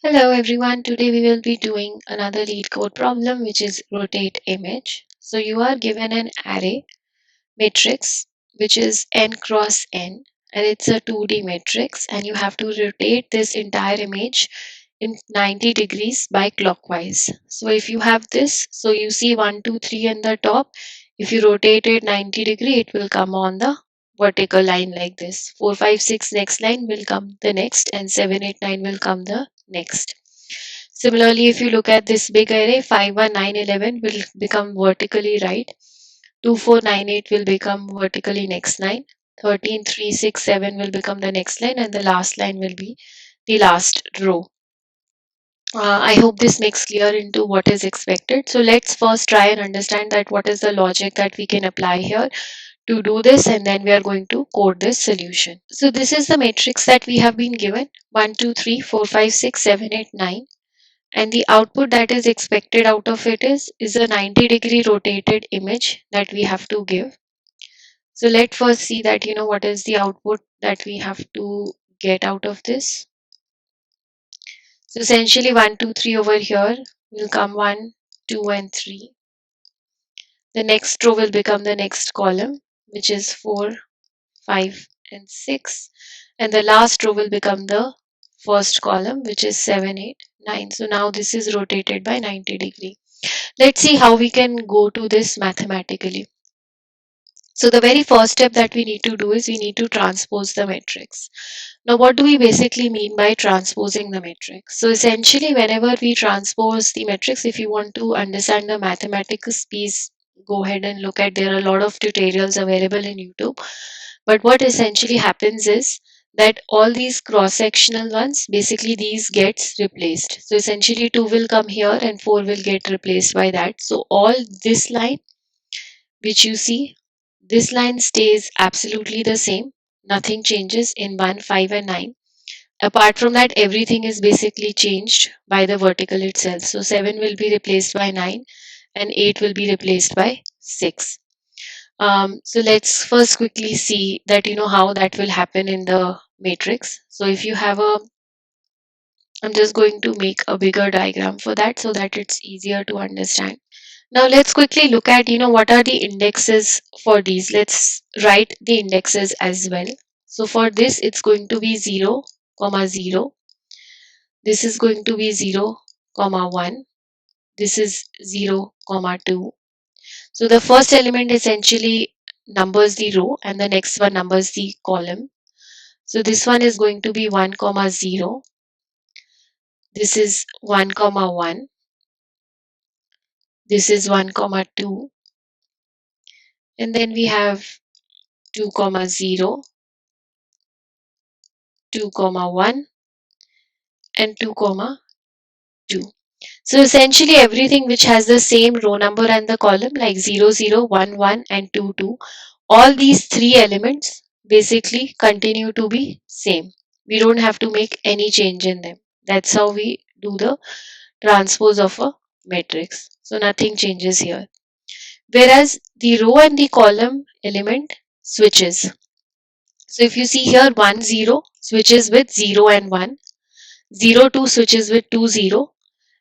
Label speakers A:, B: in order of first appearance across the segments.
A: Hello everyone, today we will be doing another Leetcode problem which is rotate image. So you are given an array matrix which is n cross n and it's a 2D matrix and you have to rotate this entire image in 90 degrees by clockwise. So if you have this, so you see 1, 2, 3 in the top. If you rotate it 90 degree, it will come on the vertical line like this. 4, 5, 6 next line will come the next and 7, 8, 9 will come the next. Similarly, if you look at this big array, 5, 1, 9, 11 will become vertically right. 2, 4, 9, 8 will become vertically next line. 13, 3, 6, 7 will become the next line and the last line will be the last row. I hope this makes clear into what is expected. So let's first try and understand that what is the logic that we can apply here to do this, and then we are going to code this solution. So this is the matrix that we have been given: 1, 2, 3, 4, 5, 6, 7, 8, 9. And the output that is expected out of it is a 90-degree rotated image that we have to give. So let's first see that what is the output that we have to get out of this. So essentially 1, 2, 3 over here will come 1, 2 and 3. The next row will become the next column, which is 4, 5 and 6. And the last row will become the first column, which is 7, 8, 9. So now this is rotated by 90 degree. Let's see how we can go to this mathematically. So the very first step that we need to do is we need to transpose the matrix. Now, what do we basically mean by transposing the matrix? So essentially, whenever we transpose the matrix, if you want to understand the mathematics piece, go ahead and look at, there are a lot of tutorials available in YouTube. But what essentially happens is that all these cross-sectional ones, basically these gets replaced. So essentially 2 will come here and 4 will get replaced by that. So all this line which you see, this line stays absolutely the same. Nothing changes in 1, 5 and 9. Apart from that, everything is basically changed by the vertical itself. So 7 will be replaced by 9 and 8 will be replaced by 6. So let's first quickly see that how that will happen in the matrix. So if you have I'm just going to make a bigger diagram for that so that it's easier to understand. Now let's quickly look at what are the indexes for these. Let's write the indexes as well. So for this it's going to be 0, comma 0. This is going to be 0, comma 1. This is 0, comma 2. So the first element essentially numbers the row and the next one numbers the column. So this one is going to be 1, comma 0. This is 1, comma 1. This is 1, comma 2. And then we have 2, comma 0, 2, comma 1 and 2, comma 2. So essentially everything which has the same row number and the column, like 0, 0, 1, 1 and 2, 2, all these three elements basically continue to be same. We don't have to make any change in them. That's how we do the transpose of a matrix. So nothing changes here. Whereas the row and the column element switches. So if you see here, 1, 0 switches with 0 and 1, 0, 2 switches with 2, 0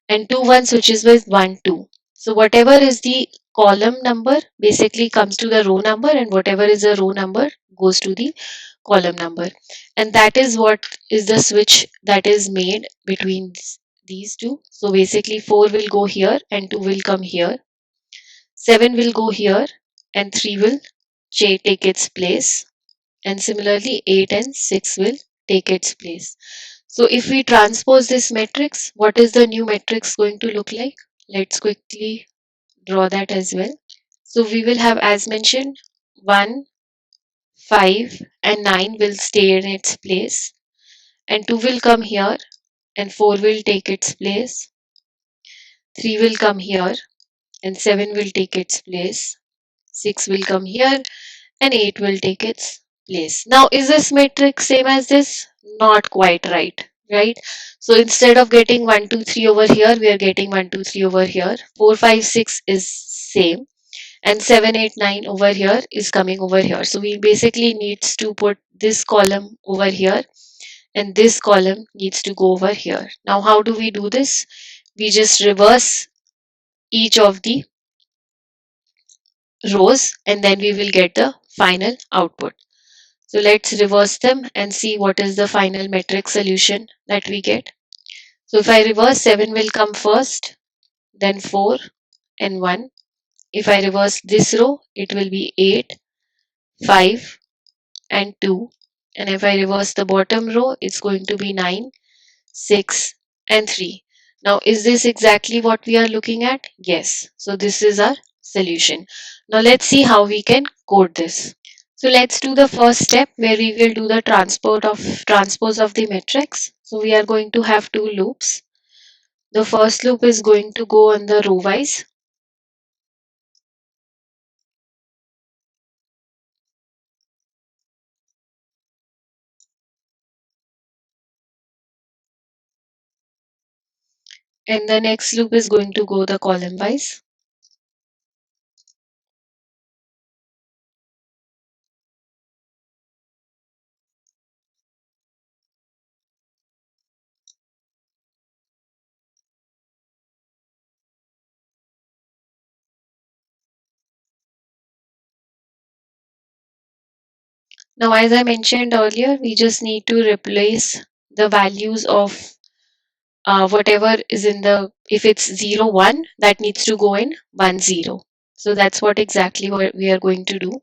A: and 2, 1 switches with 1, 2. So whatever is the column number basically comes to the row number, and whatever is the row number goes to the column number. And that is what is the switch that is made between these two. So basically 4 will go here and 2 will come here. 7 will go here and 3 will take its place. And similarly 8 and 6 will take its place. So if we transpose this matrix, what is the new matrix going to look like? Let's quickly draw that as well. So we will have, as mentioned, 1, 5 and 9 will stay in its place, and 2 will come here and 4 will take its place. 3 will come here and 7 will take its place. 6 will come here and 8 will take its place. Now, is this matrix same as this? Not quite right? So instead of getting 1, 2, 3 over here, we are getting 1, 2, 3 over here. 4, 5, 6 is same. And 7, 8, 9 over here is coming over here. So we basically needs to put this column over here and this column needs to go over here. Now how do we do this? We just reverse each of the rows and then we will get the final output. So let's reverse them and see what is the final metric solution that we get. So if I reverse, 7 will come first, then 4 and 1. If I reverse this row, it will be 8, 5 and 2. And if I reverse the bottom row, it's going to be 9, 6 and 3. Now is this exactly what we are looking at? Yes. So this is our solution. Now let's see how we can code this. So let's do the first step where we will do the transpose of the matrix. So we are going to have two loops. The first loop is going to go on the row wise, and the next loop is going to go the column wise. Now as I mentioned earlier, we just need to replace the values of whatever is in the, if it's 0 1, that needs to go in 1 0. So that's what exactly what we are going to do.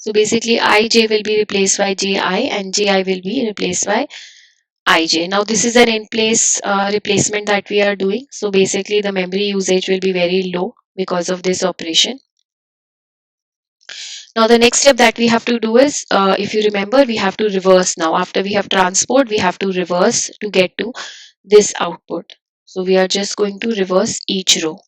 A: So basically ij will be replaced by ji and ji will be replaced by ij. Now this is an in place replacement that we are doing. So basically the memory usage will be very low because of this operation. Now the next step that we have to do is, if you remember, we have to reverse now. After we have transport, we have to reverse to get to this output. So we are just going to reverse each row.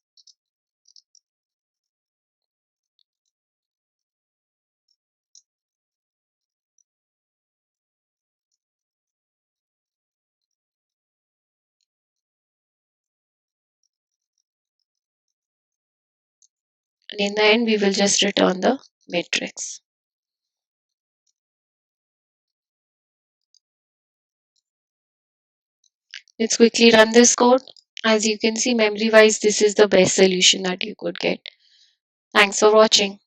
A: And in the end, we will just return the matrix. Let's quickly run this code. As you can see, memory wise, this is the best solution that you could get. Thanks for watching.